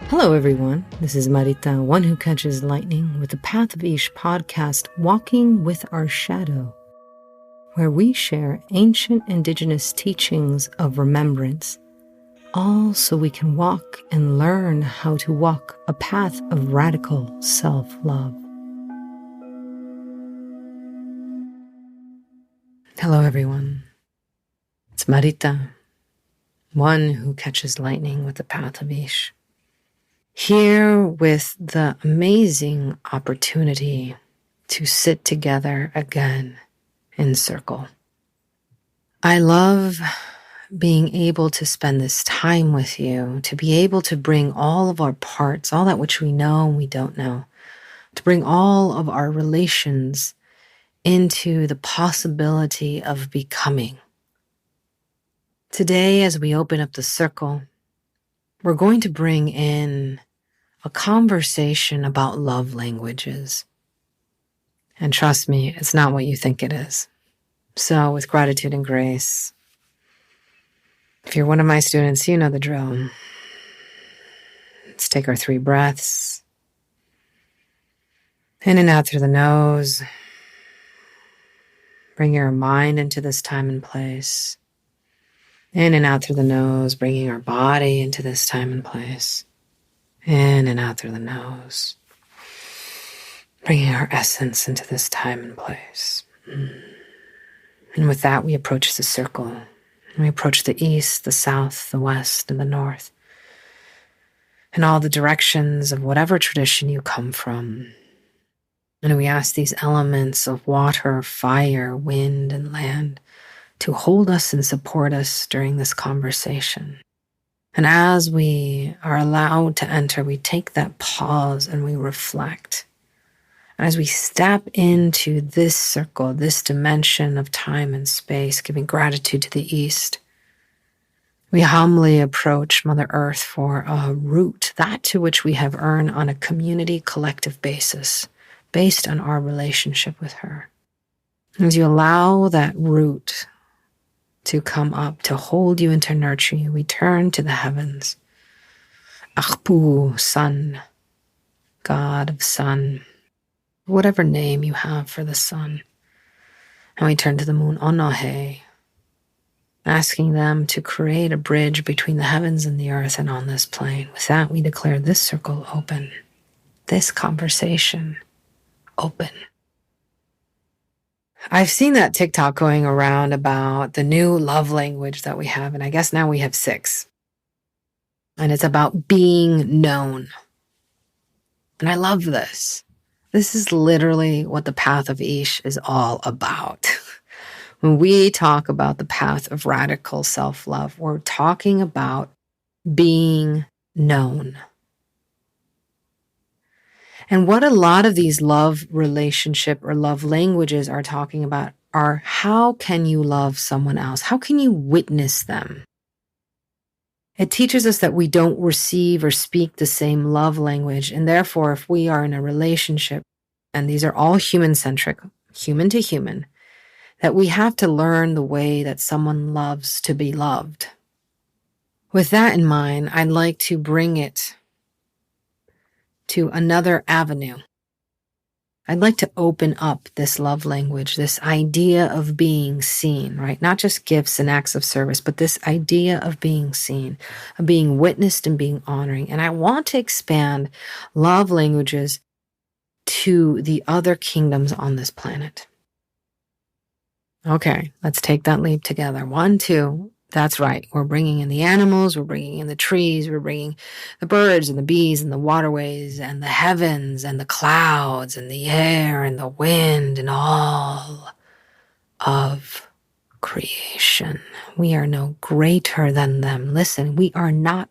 Hello, everyone. This is Marita, one who catches lightning, with the Path of Ish podcast, Walking with Our Shadow, where we share ancient indigenous teachings of remembrance, all so we can walk and learn how to walk a path of radical self-love. Hello, everyone. It's Marita, one who catches lightning with the Path of Ish. Here with the amazing opportunity to sit together again in circle. I love being able to spend this time with you, to be able to bring all of our parts, all that which we know and we don't know, to bring all of our relations into the possibility of becoming. Today, as we open up the circle, we're going to bring in a conversation about love languages. And trust me, it's not what you think it is. So with gratitude and grace, if you're one of my students, you know the drill. Let's take our 3 breaths. In and out through the nose. Bring your mind into this time and place. In and out through the nose, bringing our body into this time and place. In and out through the nose. Bringing our essence into this time and place. And with that, we approach the circle. We approach the east, the south, the west, and the north. And all the directions of whatever tradition you come from. And we ask these elements of water, fire, wind, and land to hold us and support us during this conversation. And as we are allowed to enter, we take that pause and we reflect. And as we step into this circle, this dimension of time and space, giving gratitude to the east, we humbly approach Mother Earth for a root, that to which we have earned on a community collective basis, based on our relationship with her. As you allow that root to come up, to hold you and to nurture you, we turn to the heavens. Achpu, sun, God of sun, whatever name you have for the sun. And we turn to the moon, Onohe, asking them to create a bridge between the heavens and the earth and on this plane. With that, we declare this circle open, this conversation open. I've seen that TikTok going around about the new love language that we have, and I guess now we have 6. And it's about being known. And I love this. This is literally what the Path of Ish is all about. When we talk about the path of radical self-love, we're talking about being known. And what a lot of these love relationship or love languages are talking about are, how can you love someone else? How can you witness them? It teaches us that we don't receive or speak the same love language. And therefore, if we are in a relationship, and these are all human-centric, human to human, that we have to learn the way that someone loves to be loved. With that in mind, I'd like to bring it to another avenue. I'd like to open up this love language, this idea of being seen, right? Not just gifts and acts of service, but this idea of being seen, of being witnessed and being honoring. And I want to expand love languages to the other kingdoms on this planet. Okay, let's take that leap together. 1, 2. That's right. We're bringing in the animals, we're bringing in the trees, we're bringing the birds and the bees and the waterways and the heavens and the clouds and the air and the wind and all of creation. We are no greater than them. Listen, we are not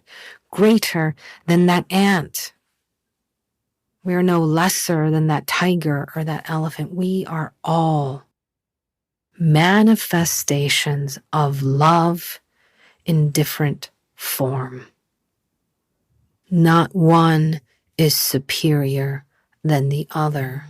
greater than that ant. We are no lesser than that tiger or that elephant. We are all manifestations of love in different form. Not one is superior than the other,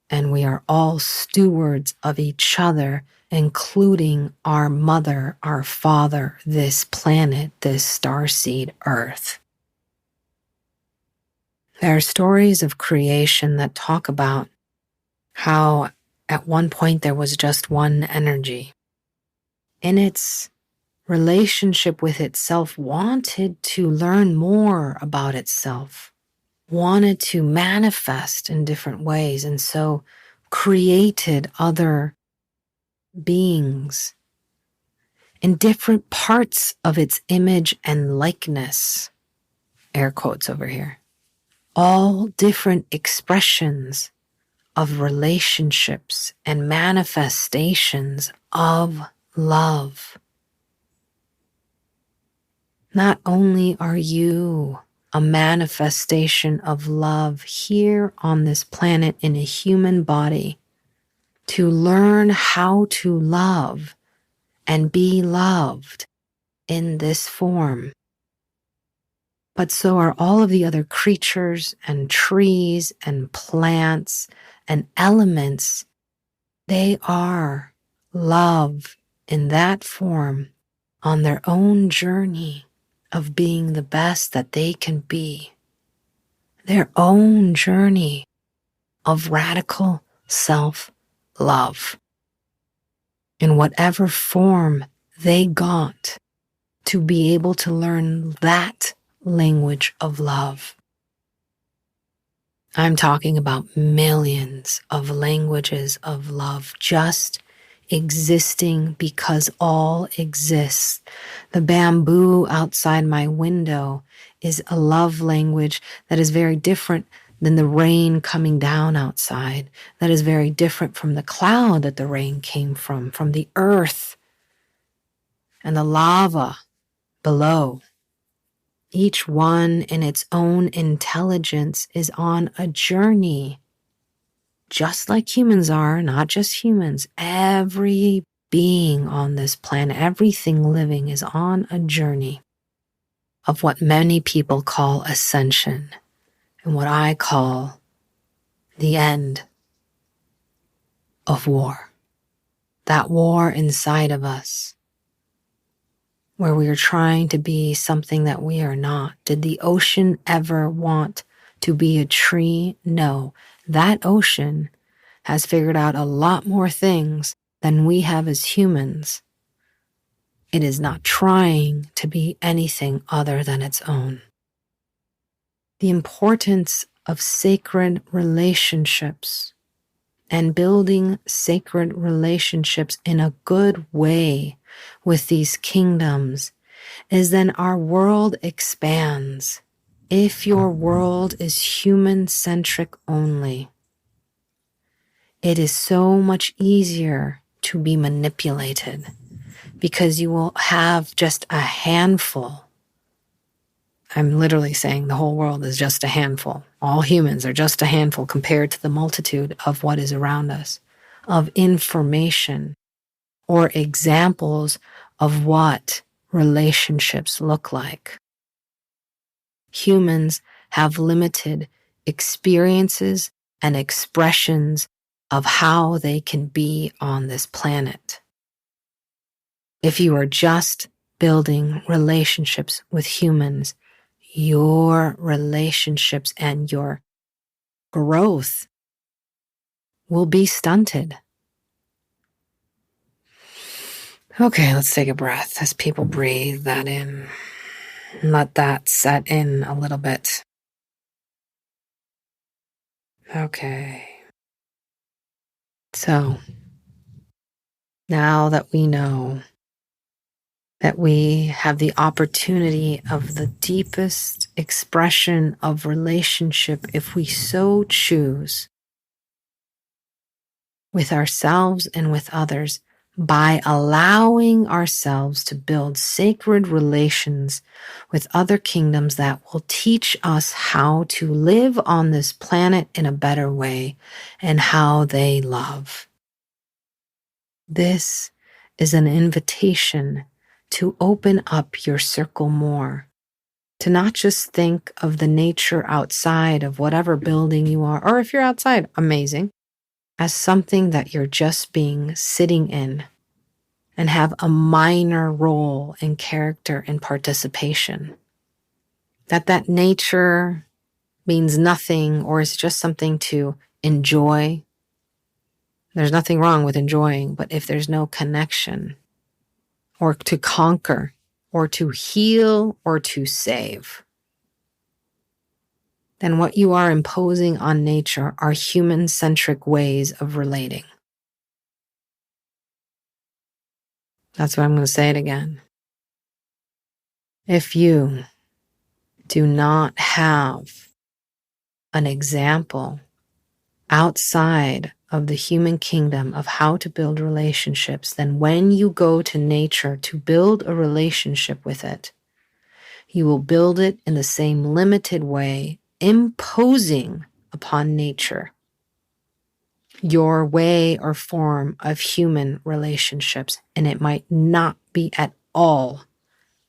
and we are all stewards of each other, including our mother, our father, this planet, this starseed Earth. There are stories of creation that talk about how at one point there was just one energy. In its relationship with itself, wanted to learn more about itself, wanted to manifest in different ways, and so created other beings in different parts of its image and likeness, air quotes over here, all different expressions of relationships and manifestations of love. Not only are you a manifestation of love here on this planet in a human body, to learn how to love and be loved in this form, but so are all of the other creatures and trees and plants and elements. They are love in that form on their own journey of being the best that they can be, their own journey of radical self-love in whatever form they got to be able to learn that language of love. I'm talking about millions of languages of love just existing because all exists. The bamboo outside my window is a love language that is very different than the rain coming down outside, that is very different from the cloud that the rain came from the earth and the lava below. Each one in its own intelligence is on a journey, just like humans are, not just humans. Every being on this planet, everything living is on a journey of what many people call ascension and what I call the end of war. That war inside of us, where we are trying to be something that we are not. Did the ocean ever want to be a tree? No. That ocean has figured out a lot more things than we have as humans. It is not trying to be anything other than its own. The importance of sacred relationships and building sacred relationships in a good way with these kingdoms is then our world expands. If your world is human-centric only, it is so much easier to be manipulated because you will have just a handful. I'm literally saying the whole world is just a handful. All humans are just a handful compared to the multitude of what is around us, of information or examples of what relationships look like. Humans have limited experiences and expressions of how they can be on this planet. If you are just building relationships with humans, your relationships and your growth will be stunted. Okay, let's take a breath as people breathe that in. Let that set in a little bit. Okay. So, now that we know that we have the opportunity of the deepest expression of relationship, if we so choose, with ourselves and with others, by allowing ourselves to build sacred relations with other kingdoms that will teach us how to live on this planet in a better way and how they love. This is an invitation to open up your circle more, to not just think of the nature outside of whatever building you are, or if you're outside, amazing, as something that you're just being sitting in and have a minor role in character and participation. That nature means nothing or is just something to enjoy, there's nothing wrong with enjoying, but if there's no connection or to conquer or to heal or to save, then what you are imposing on nature are human-centric ways of relating. That's what I'm going to say it again. If you do not have an example outside of the human kingdom of how to build relationships, then when you go to nature to build a relationship with it, you will build it in the same limited way, imposing upon nature your way or form of human relationships, and it might not be at all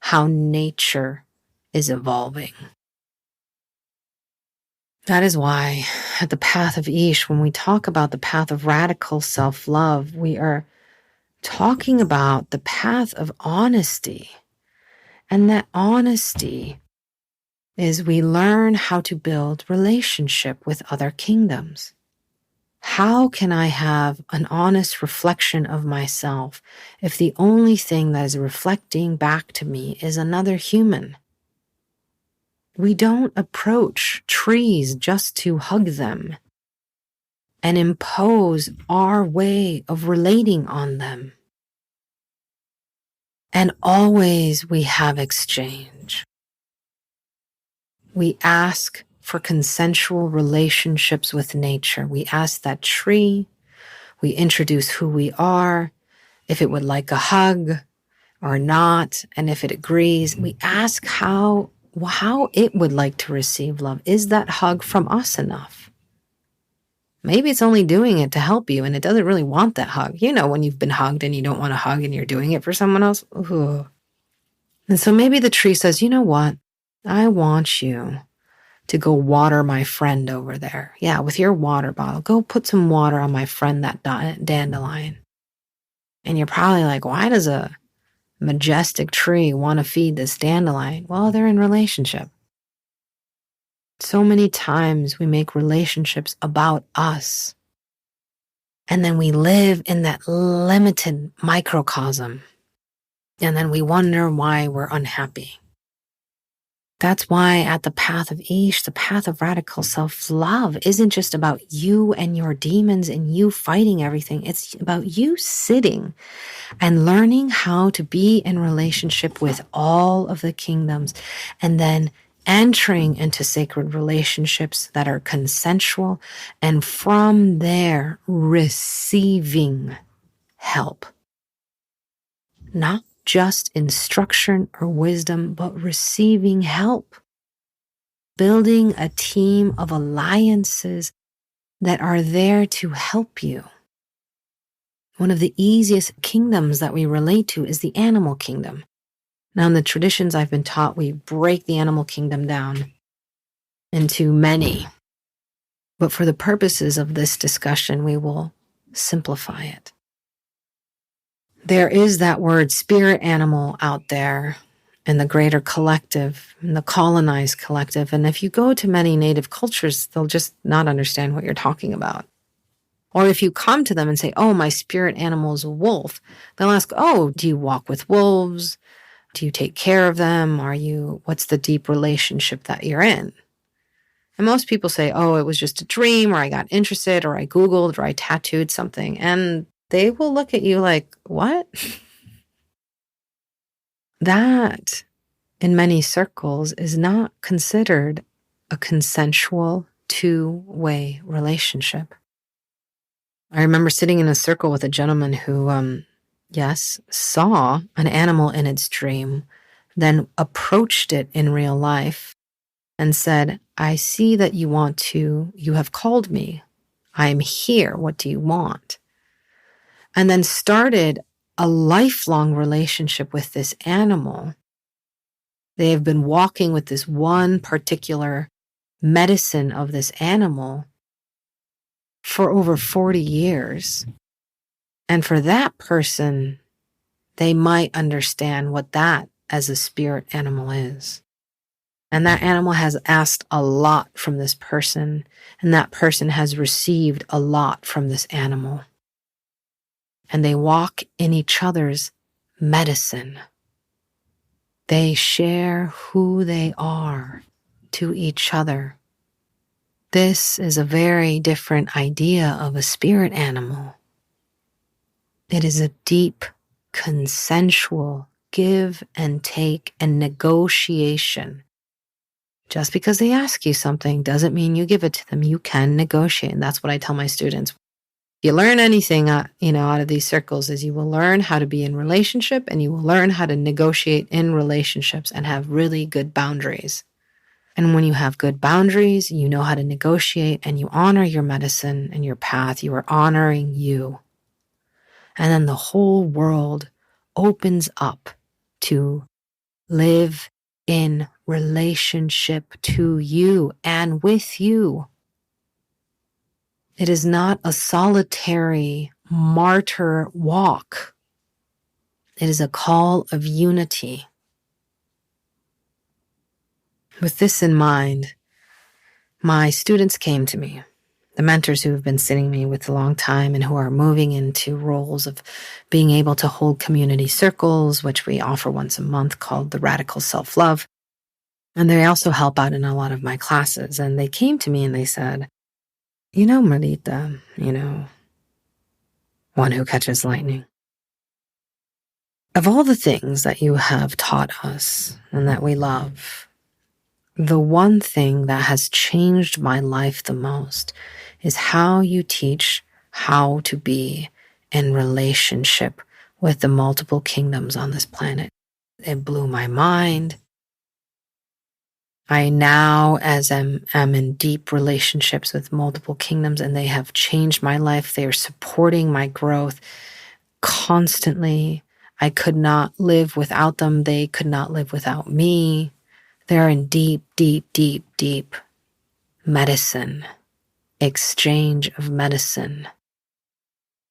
how nature is evolving. That is why at the path of Ish, when we talk about the path of radical self-love, we are talking about the path of honesty. And that honesty is we learn how to build relationship with other kingdoms. How can I have an honest reflection of myself if the only thing that is reflecting back to me is another human? We don't approach trees just to hug them and impose our way of relating on them. And always we have exchange. We ask for consensual relationships with nature. We ask that tree, we introduce who we are, if it would like a hug or not, and if it agrees, we ask how it would like to receive love. Is that hug from us enough? Maybe it's only doing it to help you and it doesn't really want that hug. You know, when you've been hugged and you don't want a hug and you're doing it for someone else. Ooh. And so maybe the tree says, you know what? I want you to go water my friend over there. Yeah, with your water bottle. Go put some water on my friend, that dandelion. And you're probably like, why does a majestic tree want to feed this dandelion? Well, they're in relationship. So many times we make relationships about us. And then we live in that limited microcosm. And then we wonder why we're unhappy. That's why at the path of Ish, the path of radical self-love isn't just about you and your demons and you fighting everything. It's about you sitting and learning how to be in relationship with all of the kingdoms and then entering into sacred relationships that are consensual and from there receiving help. Not just instruction or wisdom, but receiving help. Building a team of alliances that are there to help you. One of the easiest kingdoms that we relate to is the animal kingdom. Now, in the traditions I've been taught, we break the animal kingdom down into many. But for the purposes of this discussion, we will simplify it. There is that word spirit animal out there in the greater collective, in the colonized collective. And if you go to many native cultures, they'll just not understand what you're talking about. Or if you come to them and say, oh, my spirit animal is a wolf, they'll ask, oh, do you walk with wolves? Do you take care of them? What's the deep relationship that you're in? And most people say, oh, it was just a dream, or I got interested, or I Googled, or I tattooed something. And they will look at you like, what? That, in many circles, is not considered a consensual two-way relationship. I remember sitting in a circle with a gentleman who, saw an animal in its dream, then approached it in real life and said, I see that you have called me. I am here. What do you want? And then started a lifelong relationship with this animal. They have been walking with this one particular medicine of this animal for over 40 years. And for that person, they might understand what that as a spirit animal is. And that animal has asked a lot from this person, and that person has received a lot from this animal. And they walk in each other's medicine. They share who they are to each other. This is a very different idea of a spirit animal. It is a deep, consensual give and take and negotiation. Just because they ask you something doesn't mean you give it to them. You can negotiate. And that's what I tell my students. If you learn anything, out of these circles is you will learn how to be in relationship and you will learn how to negotiate in relationships and have really good boundaries. And when you have good boundaries, you know how to negotiate and you honor your medicine and your path. You are honoring you. And then the whole world opens up to live in relationship to you and with you. It is not a solitary martyr walk. It is a call of unity. With this in mind, my students came to me, the mentors who have been sitting me with a long time and who are moving into roles of being able to hold community circles, which we offer once a month, called the Radical Self-Love. And they also help out in a lot of my classes. And they came to me and they said, Marita, one who catches lightning. Of all the things that you have taught us and that we love, the one thing that has changed my life the most is how you teach how to be in relationship with the multiple kingdoms on this planet. It blew my mind. I now, am in deep relationships with multiple kingdoms, and they have changed my life. They are supporting my growth constantly. I could not live without them. They could not live without me. They're in deep, deep, deep, deep medicine, exchange of medicine,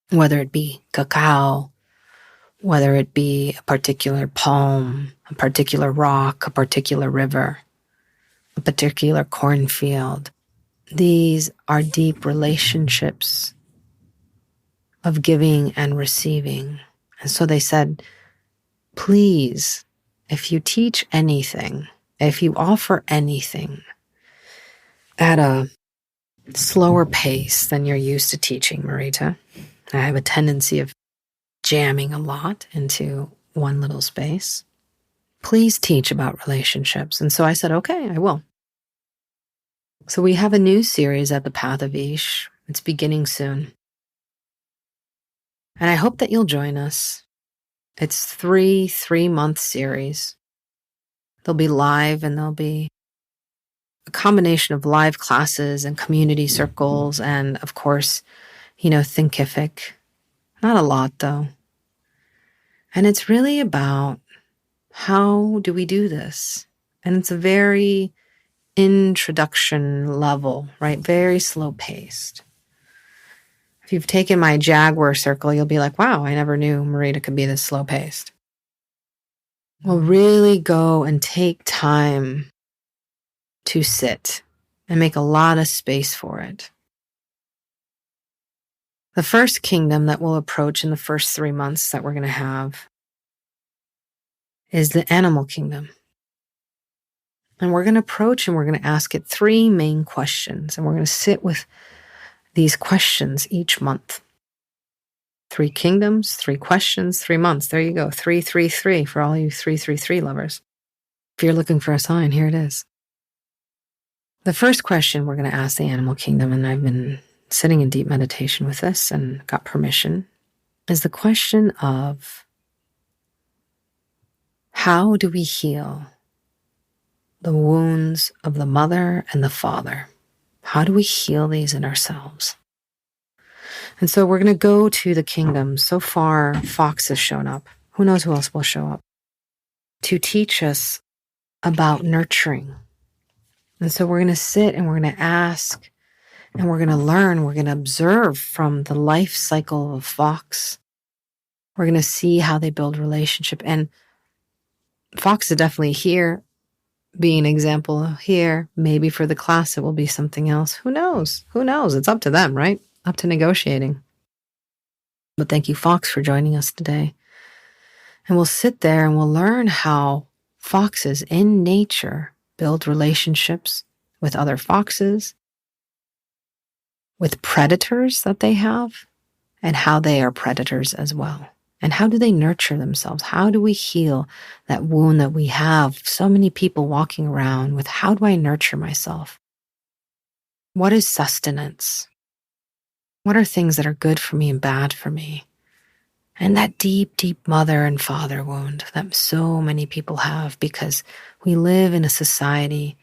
whether it be cacao, whether it be a particular palm, a particular rock, a particular river, a particular cornfield. These are deep relationships of giving and receiving. And so they said, please, if you teach anything, if you offer anything at a slower pace than you're used to teaching, Marita, I have a tendency of jamming a lot into one little space. Please teach about relationships. And so I said, okay, I will. So we have a new series at the Path of Ish. It's beginning soon. And I hope that you'll join us. It's 3-month series. They'll be live and there'll be a combination of live classes and community circles and, of course, Thinkific. Not a lot, though. And it's really about how do we do this? And it's a very introduction level, right? Very slow paced. If you've taken my Jaguar circle, you'll be like, wow, I never knew Marita could be this slow paced. We'll really go and take time to sit and make a lot of space for it. The first kingdom that we'll approach in the first 3 months that we're going to have is the animal kingdom. And we're going to approach and we're going to ask it 3 main questions. And we're going to sit with these questions each month. 3 kingdoms, 3 questions, 3 months. There you go. 333 for all you 333 lovers. If you're looking for a sign, here it is. The first question we're going to ask the animal kingdom, and I've been sitting in deep meditation with this and got permission, is the question of how do we heal the wounds of the mother and the father? How do we heal these in ourselves? And so we're going to go to the kingdoms. So far, Fox has shown up. Who knows who else will show up to teach us about nurturing. And so we're going to sit and we're going to ask and we're going to learn. We're going to observe from the life cycle of Fox. We're going to see how they build relationship. And Fox is definitely here be an example here. Maybe for the class, it will be something else. Who knows? Who knows? It's up to them, right? Up to negotiating. But thank you, Fox, for joining us today. And we'll sit there and we'll learn how foxes in nature build relationships with other foxes, with predators that they have, and how they are predators as well. And how do they nurture themselves? How do we heal that wound that we have? So many people walking around with, how do I nurture myself? What is sustenance? What are things that are good for me and bad for me? And that deep, deep mother and father wound that so many people have, because we live in a society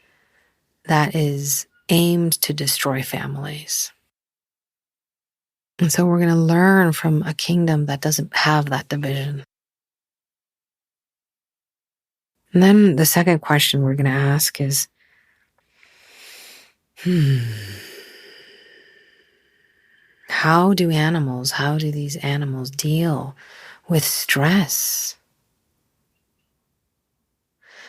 that is aimed to destroy families. And so we're going to learn from a kingdom that doesn't have that division. And then the second question we're going to ask is, how do these animals deal with stress?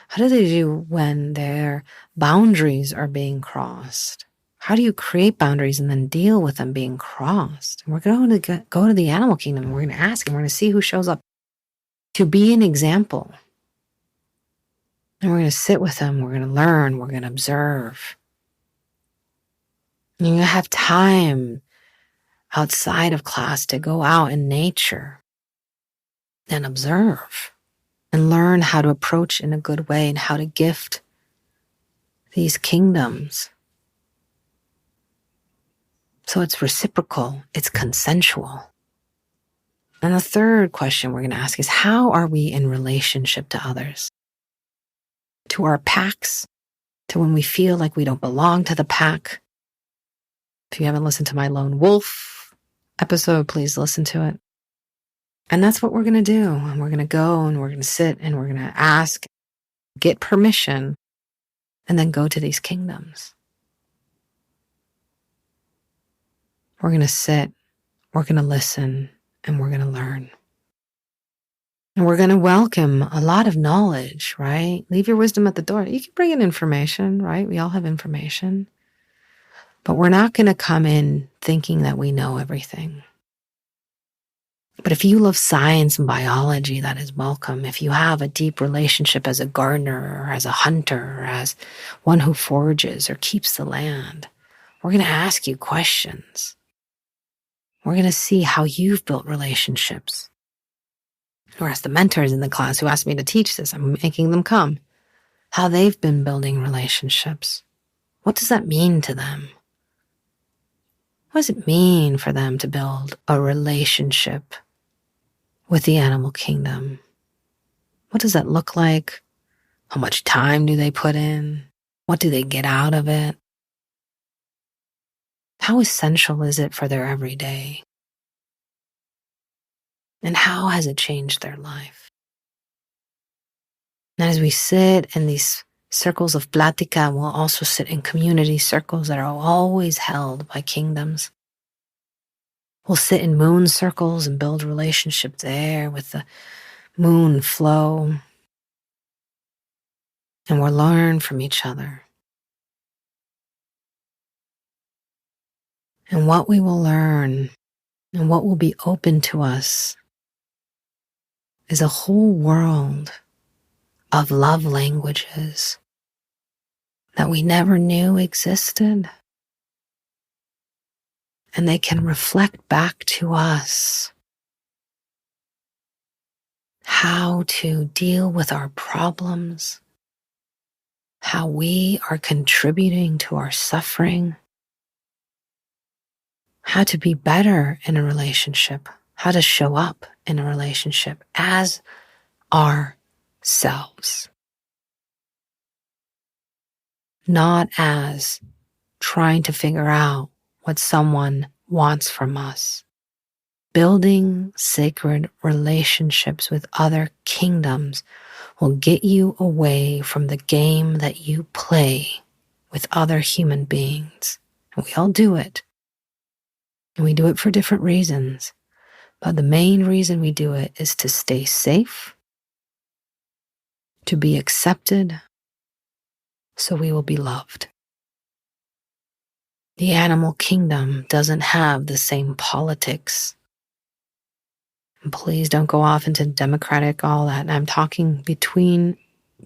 How do they do when their boundaries are being crossed? How do you create boundaries and then deal with them being crossed? And we're going to go to the animal kingdom and we're going to ask, and we're going to see who shows up to be an example. And we're going to sit with them. We're going to learn. We're going to observe. And you're going to have time outside of class to go out in nature and observe and learn how to approach in a good way and how to gift these kingdoms. So it's reciprocal, it's consensual. And the third question we're going to ask is, how are we in relationship to others? To our packs, to when we feel like we don't belong to the pack. If you haven't listened to my Lone Wolf episode, please listen to it. And that's what we're going to do. And we're going to go and we're going to sit and we're going to ask, get permission, and then go to these kingdoms. We're going to sit, we're going to listen, and we're going to learn. And we're going to welcome a lot of knowledge, right? Leave your wisdom at the door. You can bring in information, right? We all have information. But we're not going to come in thinking that we know everything. But if you love science and biology, that is welcome. If you have a deep relationship as a gardener or as a hunter or as one who forages or keeps the land, we're going to ask you questions. We're going to see how you've built relationships. Or as the mentors in the class who asked me to teach this, I'm making them come. How they've been building relationships. What does that mean to them? What does it mean for them to build a relationship with the animal kingdom? What does that look like? How much time do they put in? What do they get out of it? How essential is it for their everyday? And how has it changed their life? And as we sit in these circles of plática, we'll also sit in community circles that are always held by kingdoms. We'll sit in moon circles and build relationship there with the moon flow. And we'll learn from each other. And what we will learn and what will be open to us is a whole world of love languages that we never knew existed. And they can reflect back to us how to deal with our problems, how we are contributing to our suffering, how to be better in a relationship, how to show up in a relationship as ourselves, not as trying to figure out what someone wants from us. Building sacred relationships with other kingdoms will get you away from the game that you play with other human beings. And we all do it. And we do it for different reasons. But the main reason we do it is to stay safe, to be accepted, so we will be loved. The animal kingdom doesn't have the same politics. And please don't go off into democratic, all that. I'm talking between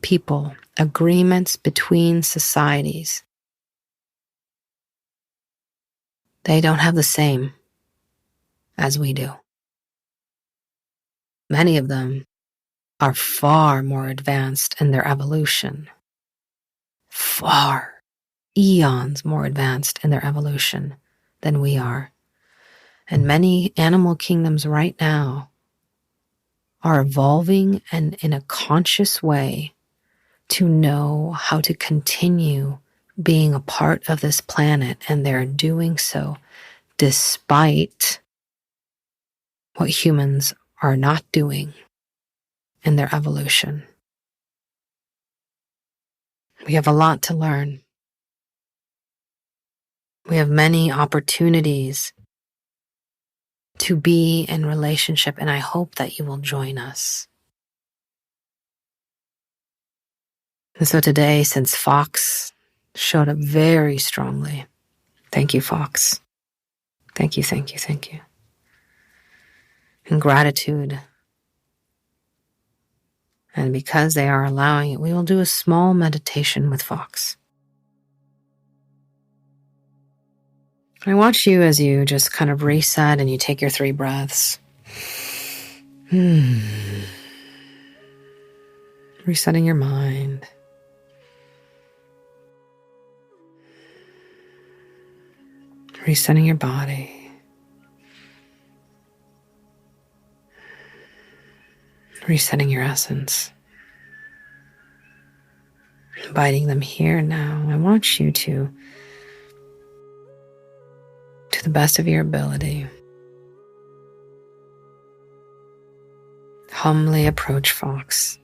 people, agreements between societies. They don't have the same as we do. Many of them are far more advanced in their evolution, far, eons more advanced in their evolution than we are. And many animal kingdoms right now are evolving and in a conscious way to know how to continue being a part of this planet, and they're doing so despite what humans are not doing in their evolution. We have a lot to learn. We have many opportunities to be in relationship, and I hope that you will join us. And so today, since Fox showed up very strongly, thank you, Fox. Thank you, thank you, thank you. In gratitude, and because they are allowing it, we will do a small meditation with Fox. I watch you as you just kind of reset and you take your 3 breaths. Resetting your mind. Resetting your body. Resetting your essence. Inviting them here now. I want you to the best of your ability, humbly approach Fox.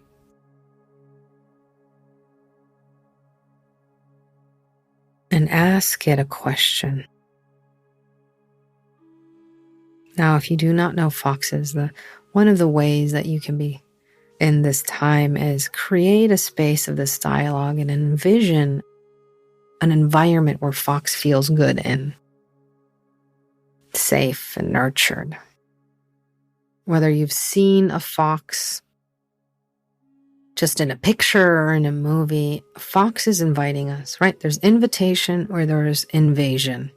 And ask it a question. Now, if you do not know foxes, one of the ways that you can be in this time is create a space of this dialogue and envision an environment where Fox feels good in, safe and nurtured. Whether you've seen a fox just in a picture or in a movie, Fox is inviting us, right? There's invitation or there's invasion.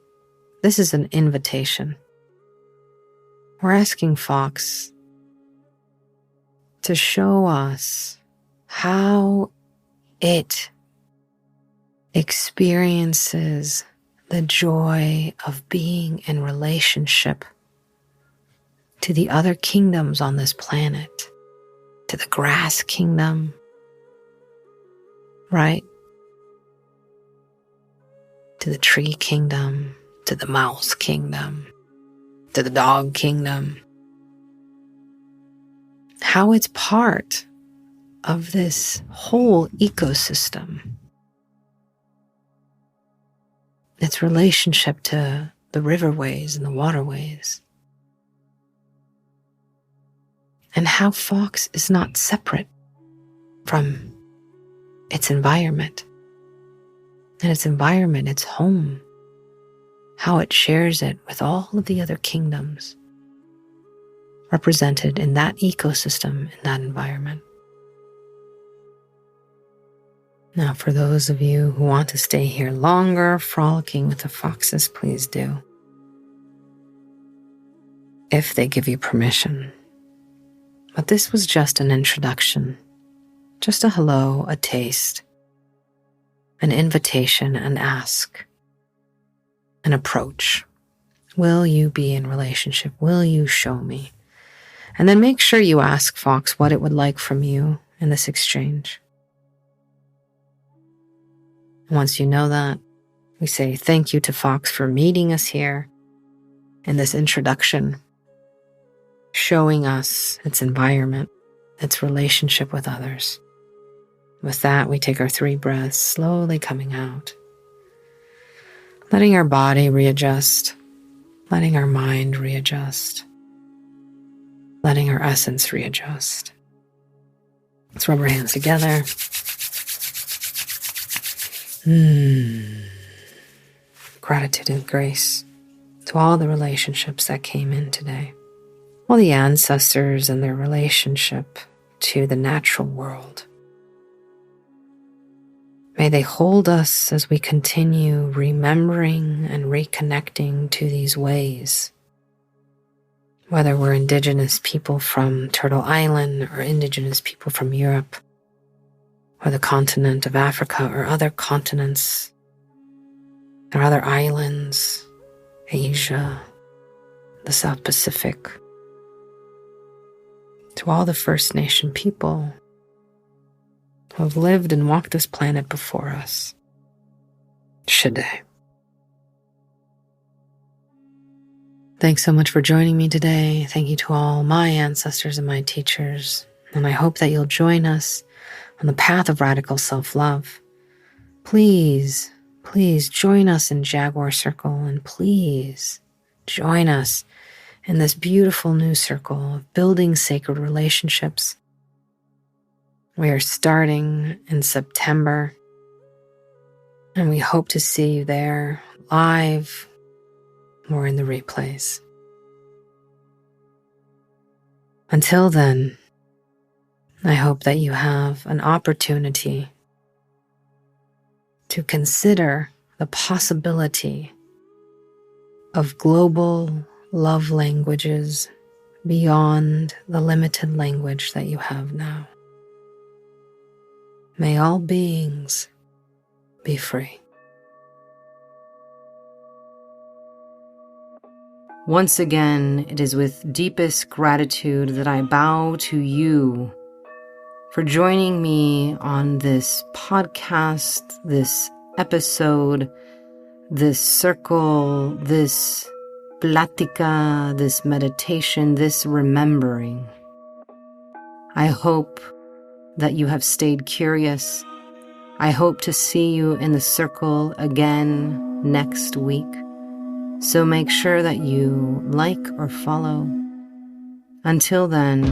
This is an invitation. We're asking Fox to show us how it experiences the joy of being in relationship to the other kingdoms on this planet, to the grass kingdom, right? To the tree kingdom, to the mouse kingdom, to the dog kingdom. How it's part of this whole ecosystem. Its relationship to the riverways and the waterways. And how Fox is not separate from its environment. And its environment, its home. How it shares it with all of the other kingdoms represented in that ecosystem, in that environment. Now, for those of you who want to stay here longer, frolicking with the foxes, please do. If they give you permission. But this was just an introduction, just a hello, a taste, an invitation, an ask, an approach. Will you be in relationship? Will you show me? And then make sure you ask Fox what it would like from you in this exchange. Once you know that, we say thank you to Fox for meeting us here in this introduction, showing us its environment, its relationship with others. With that, we take our 3 breaths, slowly coming out, letting our body readjust, letting our mind readjust, letting our essence readjust. Let's rub our hands together. Gratitude and grace to all the relationships that came in today. All the ancestors and their relationship to the natural world. May they hold us as we continue remembering and reconnecting to these ways. Whether we're Indigenous people from Turtle Island or Indigenous people from Europe or the continent of Africa or other continents or other islands, Asia, the South Pacific. To all the First Nation people who have lived and walked this planet before us. Shade. Thanks so much for joining me today. Thank you to all my ancestors and my teachers. And I hope that you'll join us on the path of radical self-love. Please join us in Jaguar Circle, and please join us in this beautiful new circle of building sacred relationships. We are starting in September, and we hope to see you there live or in the replays. Until then, I hope that you have an opportunity to consider the possibility of global love languages beyond the limited language that you have now. May all beings be free. Once again, it is with deepest gratitude that I bow to you for joining me on this podcast, this episode, this circle, this plática, this meditation, this remembering. I hope that you have stayed curious. I hope to see you in the circle again next week. So make sure that you like or follow. Until then,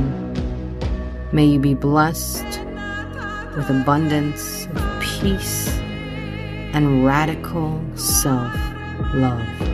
may you be blessed with abundance of peace and radical self-love.